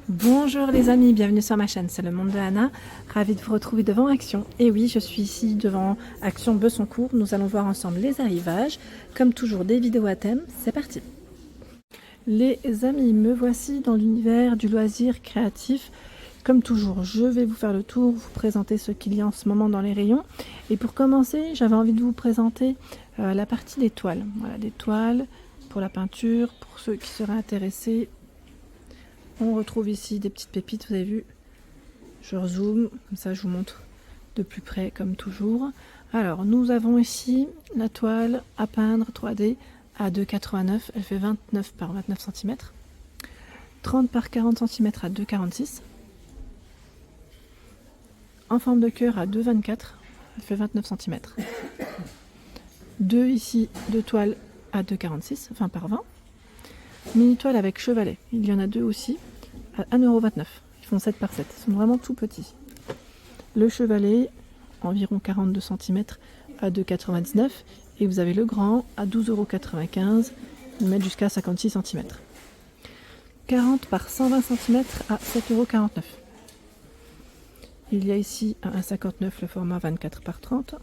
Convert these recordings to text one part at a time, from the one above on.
Bonjour les amis, bienvenue sur ma chaîne, c'est le monde de Anna, ravie de vous retrouver devant Action. Et oui, je suis ici devant Action Bessancourt, nous allons voir ensemble les arrivages, comme toujours des vidéos à thème, c'est parti. Les amis, me voici dans l'univers du loisir créatif. Comme toujours, je vais vous faire le tour, vous présenter ce qu'il y a en ce moment dans les rayons. Et pour commencer, j'avais envie de vous présenter la partie des toiles. Voilà, des toiles pour la peinture, pour ceux qui seraient intéressés. On retrouve ici des petites pépites, vous avez vu, je rezoome, comme ça je vous montre de plus près comme toujours. Alors nous avons ici la toile à peindre 3D à 2,89, elle fait 29 par 29 cm, 30 par 40 cm à 2,46, en forme de cœur à 2,24, elle fait 29 cm. Deux ici, deux toiles à 2,46, 20 par 20. Mini toile avec chevalet, il y en a deux aussi, à 1,29 €. Ils font 7 par 7, ils sont vraiment tout petits. Le chevalet, environ 42 cm à 2,99 €. Et vous avez le grand à 12,95 €, ils mettent jusqu'à 56 cm. 40 par 120 cm à 7,49 €. Il y a ici à 1,59 € le format 24 par 30.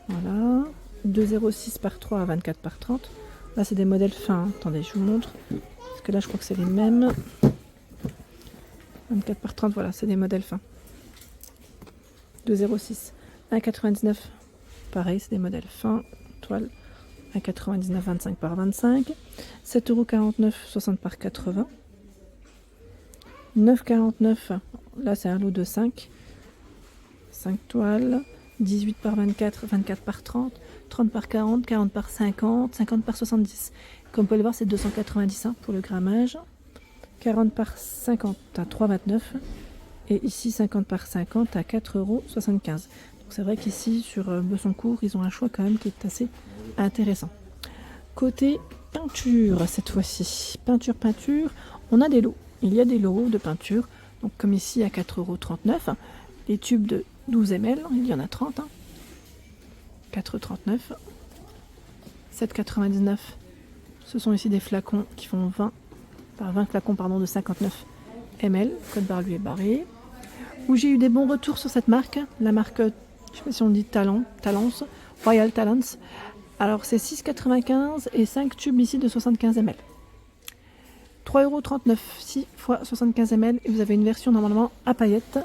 Voilà. 2,06 par 3 à 24 par 30. Là, c'est des modèles fins. Attendez, je vous montre. Parce que là, je crois que c'est les mêmes. 24 par 30, voilà, c'est des modèles fins. 2,06. 1,99. Pareil, c'est des modèles fins. Toile. 1,99, 25 par 25. 7,49 €, 60 par 80. 9,49. Là, c'est un lot de 5. 5 toiles. 18 par 24, 24 par 30. 30 par 40, 40 par 50, 50 par 70. Comme vous pouvez le voir, c'est 290 pour le grammage. 40 par 50 à 3,29 €. Et ici, 50 par 50 à 4,75 €. Donc c'est vrai qu'ici, sur Bessancourt, ils ont un choix quand même qui est assez intéressant. Côté peinture, cette fois-ci. Peinture, on a des lots. Il y a des lots de peinture. Donc comme ici, à 4,39 €. Les tubes de 12 ml, il y en a 30. 4,39 €. 7,99 €. Ce sont ici des flacons qui font 20 flacons de 59 ml. Code barre lui est barré. Où j'ai eu des bons retours sur cette marque. La marque, je ne sais pas si on dit Talents, Royal Talents. Alors c'est 6,95 € et 5 tubes ici de 75 ml. 3,39 €, 6 x 75 ml. Et vous avez une version normalement à paillettes.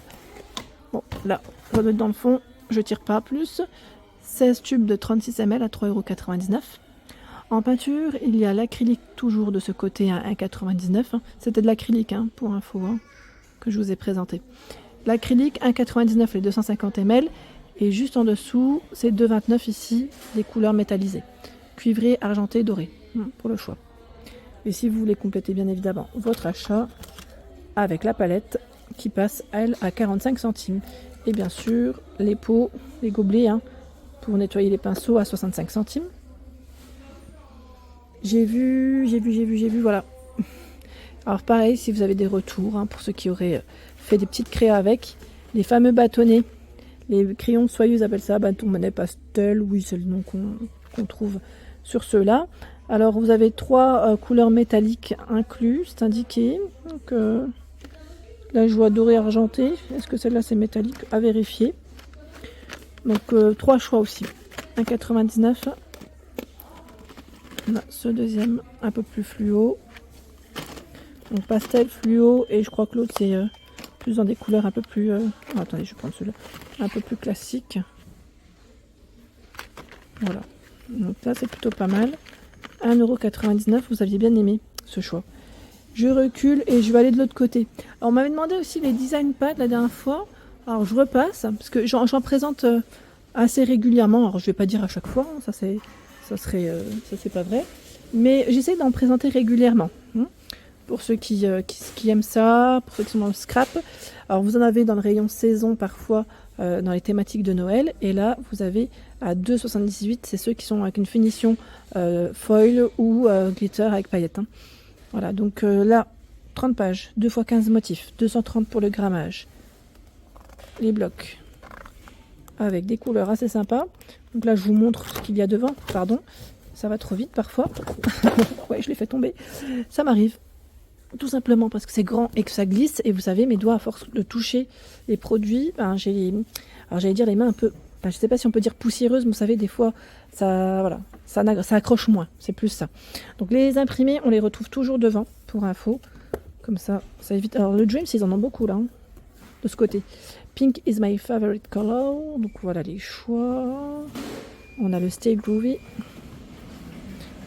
Bon, là, ça doit être dans le fond. Je tire pas plus. 16 tubes de 36 ml à 3,99 €. En peinture, il y a l'acrylique toujours de ce côté à 1,99 €. C'était de l'acrylique pour info que je vous ai présenté. L'acrylique 1,99 € les 250 ml. Et juste en dessous, c'est 2,29 € ici, des couleurs métallisées. Cuivré, argenté, doré, pour le choix. Et si vous voulez compléter bien évidemment votre achat avec la palette qui passe, elle, à 45 centimes. Et bien sûr, les pots, les gobelets, pour nettoyer les pinceaux à 65 centimes. J'ai vu, voilà. Alors pareil, si vous avez des retours, pour ceux qui auraient fait des petites créas avec, les fameux bâtonnets, les crayons soyeux appellent ça bâtonnet pastel, oui c'est le nom qu'on trouve sur ceux-là. Alors vous avez 3 couleurs métalliques inclus, c'est indiqué. Donc là je vois doré argenté, est-ce que celle-là c'est métallique? À vérifier. Donc 3 choix aussi. 1,99 €. Là, ce deuxième un peu plus fluo. Donc pastel, fluo, et je crois que l'autre c'est plus dans des couleurs un peu plus... attendez, je vais prendre celui-là. Un peu plus classique. Voilà. Donc là c'est plutôt pas mal. 1,99 €, vous aviez bien aimé ce choix. Je recule et je vais aller de l'autre côté. Alors on m'avait demandé aussi les design pads la dernière fois. Alors je repasse, parce que j'en présente assez régulièrement. Alors je vais pas dire à chaque fois, ça c'est pas vrai. Mais j'essaie d'en présenter régulièrement. Pour ceux qui aiment ça, pour ceux qui sont dans le scrap. Alors vous en avez dans le rayon saison parfois, dans les thématiques de Noël. Et là, vous avez à 2,78 €, c'est ceux qui sont avec une finition foil ou glitter avec paillettes. Voilà, donc là, 30 pages, 2 x 15 motifs, 230 pour le grammage. Les blocs avec des couleurs assez sympas. Donc là, je vous montre ce qu'il y a devant. Pardon, ça va trop vite parfois. Ouais, je l'ai fait tomber. Ça m'arrive. tout simplement parce que c'est grand et que ça glisse. Et vous savez, mes doigts, à force de toucher les produits, ben, alors j'allais dire les mains un peu, ben, je sais pas si on peut dire poussiéreuses, mais vous savez, des fois, ça, voilà, ça accroche moins. C'est plus ça. Donc les imprimés, on les retrouve toujours devant, pour info. Comme ça, ça évite. Alors le Dreams, ils en ont beaucoup là, hein, de ce côté. Pink is my favorite color. Donc voilà les choix. On a le Stay Groovy.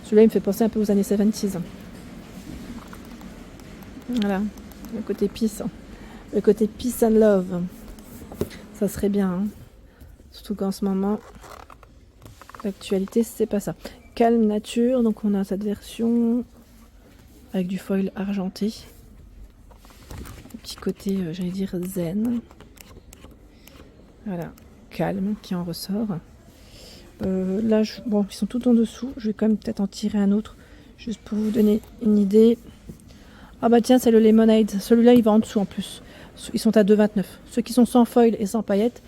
Celui-là, il me fait penser un peu aux années 70s. Voilà, le côté peace. Le côté peace and love. Ça serait bien. Hein. Surtout qu'en ce moment, l'actualité, c'est pas ça. Calme nature. Donc on a cette version avec du foil argenté. Un petit côté, j'allais dire, zen. Voilà, calme qui en ressort. Là, bon, ils sont tout en dessous. Je vais quand même peut-être en tirer un autre, juste pour vous donner une idée. Ah bah tiens, c'est le Lemonade. Celui-là, il va en dessous en plus. Ils sont à 2,29. Ceux qui sont sans foil et sans paillettes,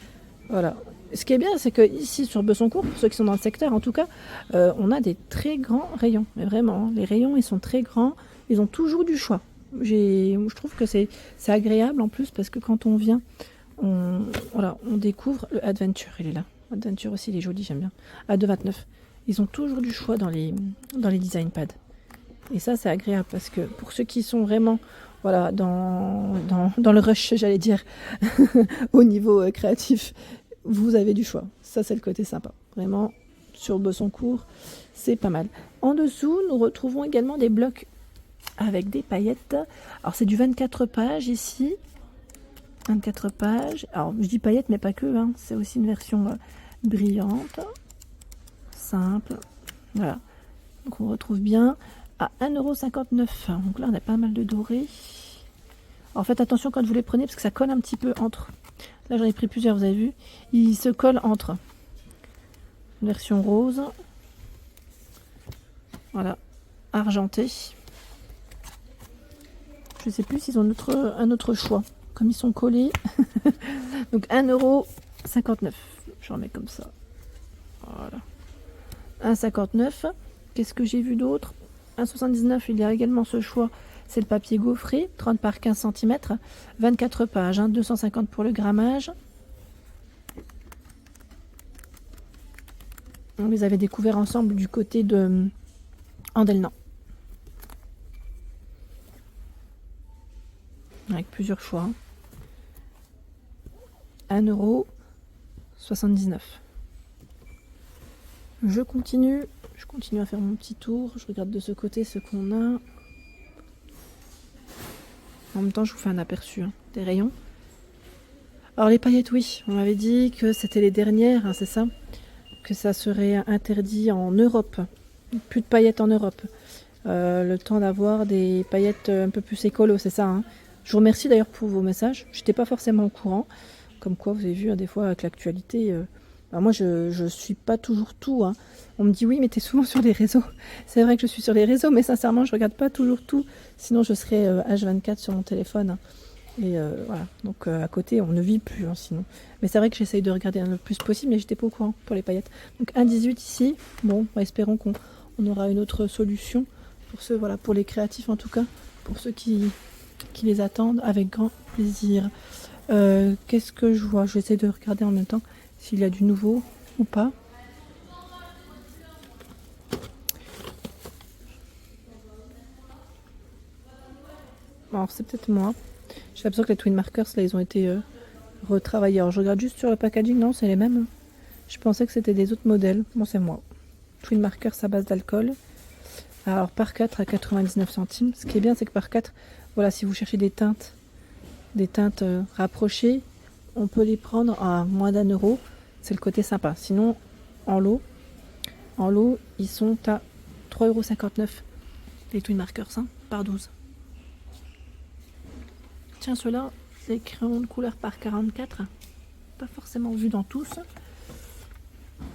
voilà. Ce qui est bien, c'est que ici, sur Bessancourt, pour ceux qui sont dans le secteur, en tout cas, on a des très grands rayons. Mais vraiment, hein, les rayons, ils sont très grands. Ils ont toujours du choix. Je trouve que c'est agréable en plus, parce que quand on vient, voilà, on découvre le Adventure. Il est là. Adventure aussi, il est joli, j'aime bien. À 2,29. Ils ont toujours du choix dans les design pads. Et ça, c'est agréable parce que pour ceux qui sont vraiment voilà, dans le rush, j'allais dire, au niveau créatif, vous avez du choix. Ça, c'est le côté sympa. Vraiment, sur Bessancourt, c'est pas mal. En dessous, nous retrouvons également des blocs avec des paillettes. Alors, c'est du 24 pages ici. 24 pages. Alors, je dis paillettes, mais pas que. Hein. C'est aussi une version brillante, simple. Voilà. Donc, on retrouve bien à 1,59 €. Donc là, on a pas mal de dorés. Alors, faites attention quand vous les prenez parce que ça colle un petit peu entre. Là, j'en ai pris plusieurs, vous avez vu. Ils se collent entre. Version rose. Voilà. Argenté. Je ne sais plus s'ils ont un autre choix. Comme ils sont collés. Donc 1,59 €. Je remets comme ça. Voilà. 1,59 €. Qu'est-ce que j'ai vu d'autre? 1,79 €. Il y a également ce choix. C'est le papier gaufré. 30 par 15 cm. 24 pages. 250 pour le grammage. On les avait découverts ensemble du côté de Andelnan. Avec plusieurs choix. 1,79 €. Je continue à faire mon petit tour. Je regarde de ce côté ce qu'on a. En même temps, je vous fais un aperçu des rayons. Alors les paillettes, oui, on m'avait dit que c'était les dernières, hein, c'est ça? Que ça serait interdit en Europe. Plus de paillettes en Europe. Le temps d'avoir des paillettes un peu plus écolo, c'est ça, hein? Je vous remercie d'ailleurs pour vos messages. Je n'étais pas forcément au courant. Comme quoi, vous avez vu, des fois, avec l'actualité... moi, je suis pas toujours tout. Hein. On me dit oui, mais tu es souvent sur les réseaux. C'est vrai que je suis sur les réseaux, mais sincèrement, je regarde pas toujours tout. Sinon, je serais H24 sur mon téléphone. Hein. Et voilà. Donc, à côté, on ne vit plus, hein, sinon. Mais c'est vrai que j'essaye de regarder le plus possible, mais j'étais pas au courant pour les paillettes. Donc, 1,18 ici. Bon, espérons qu'on aura une autre solution pour ceux, voilà, pour les créatifs en tout cas, pour ceux qui les attendent avec grand plaisir. Qu'est-ce que je vois? Je vais essayer de regarder en même temps s'il y a du nouveau ou pas. Alors c'est peut-être moi. J'ai l'impression que les Twin Markers là ils ont été retravaillés. Alors je regarde juste sur le packaging, non c'est les mêmes. Je pensais que c'était des autres modèles. Bon c'est moi. Twin Markers à base d'alcool. Alors par 4 à 99 centimes. Ce qui est bien c'est que par 4, voilà, si vous cherchez des teintes rapprochées, on peut les prendre à moins d'1 €. C'est le côté sympa. Sinon, en lot, ils sont à 3,59 €. Les Twin Markers, hein, par 12. Tiens, ceux-là, les crayons de couleur par 44. Pas forcément vu dans tous.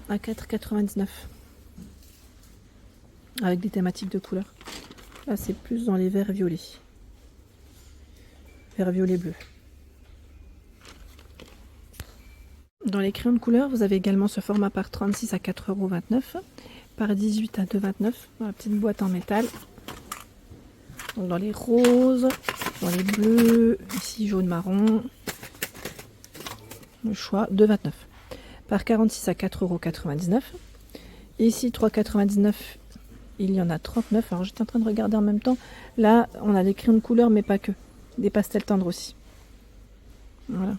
À 4,99 €. Avec des thématiques de couleur. Là, c'est plus dans les verts violets. Vert violet bleu. Dans les crayons de couleur, vous avez également ce format par 36 à 4,29 €, par 18 à 2,29 €, dans la petite boîte en métal. Donc dans les roses, dans les bleus, ici jaune marron. Le choix 2,29. Par 46 à 4,99 €. Ici 3,99 €. Il y en a 39. Alors j'étais en train de regarder en même temps. Là, on a des crayons de couleur, mais pas que. Des pastels tendres aussi. Voilà.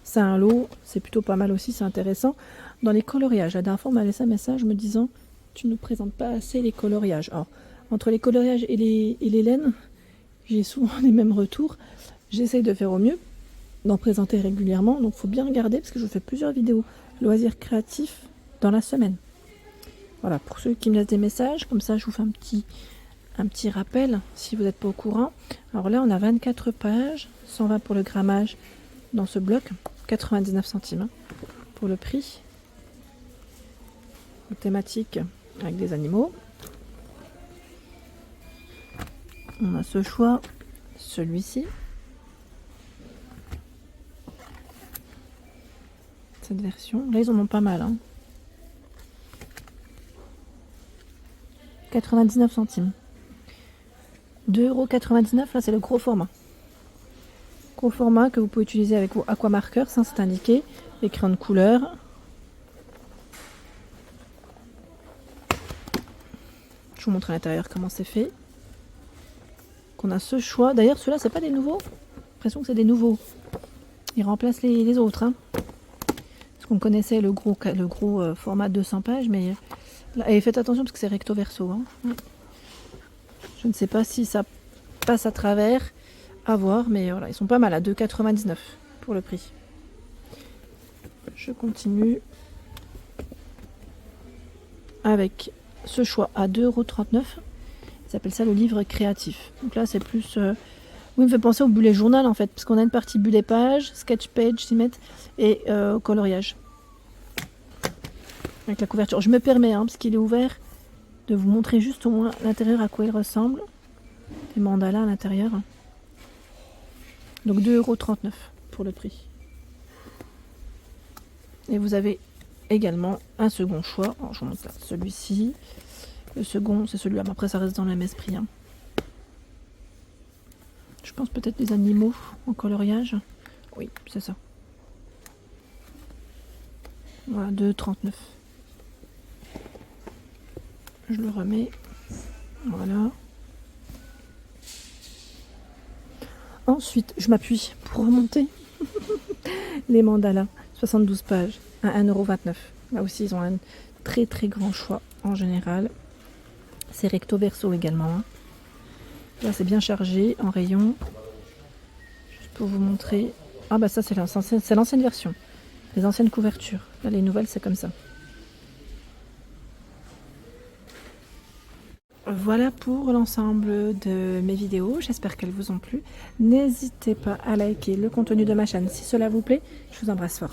C'est un lot. C'est plutôt pas mal aussi. C'est intéressant. Dans les coloriages, la dernière fois, on m'a laissé un message me disant tu ne présentes pas assez les coloriages. Alors, entre les coloriages et les laines, j'ai souvent les mêmes retours. J'essaye de faire au mieux, d'en présenter régulièrement. Donc, il faut bien regarder parce que je fais plusieurs vidéos loisirs créatifs dans la semaine. Voilà, pour ceux qui me laissent des messages, comme ça je vous fais un petit rappel si vous n'êtes pas au courant. Alors là, on a 24 pages, 120 pour le grammage dans ce bloc, 99 centimes pour le prix. Thématique avec des animaux. On a ce choix, celui-ci. Cette version, là ils en ont pas mal. 99 centimes. 2,99 €, là c'est le gros format. Gros format que vous pouvez utiliser avec vos aquamarqueurs, ça c'est indiqué. Les crayons de couleur. Je vous montre à l'intérieur comment c'est fait. Qu'on a ce choix. D'ailleurs ceux-là c'est pas des nouveaux. J'ai l'impression que c'est des nouveaux. Ils remplacent les autres. Parce qu'on connaissait le gros format 200 pages, mais et faites attention parce que c'est recto verso. Je ne sais pas si ça passe à travers, à voir, mais voilà, ils sont pas mal à 2,99 € pour le prix. Je continue avec ce choix à 2,39 €. Ils s'appelle ça le livre créatif. Donc là, c'est plus. Oui, il me fait penser au bullet journal en fait, parce qu'on a une partie bullet page, sketch page, s'y mettre, et coloriage. Avec la couverture. Je me permets, parce qu'il est ouvert, de vous montrer juste au moins l'intérieur à quoi il ressemble. Des mandalas à l'intérieur. Donc 2,39 € pour le prix. Et vous avez également un second choix. Alors, je vous montre là, celui-ci. Le second, c'est celui-là. Après, ça reste dans le même esprit. Je pense peut-être des animaux en coloriage. Oui, c'est ça. Voilà, 2,39 €. Je le remets. Voilà. Ensuite, je m'appuie pour remonter les mandalas. 72 pages à 1,29 €. Là aussi, ils ont un très très grand choix en général. C'est recto verso également. Là, c'est bien chargé en rayon. Juste pour vous montrer. Ah bah ça, c'est l'ancienne version. Les anciennes couvertures. Là, les nouvelles, c'est comme ça. Voilà pour l'ensemble de mes vidéos, j'espère qu'elles vous ont plu. N'hésitez pas à liker le contenu de ma chaîne si cela vous plaît. Je vous embrasse fort.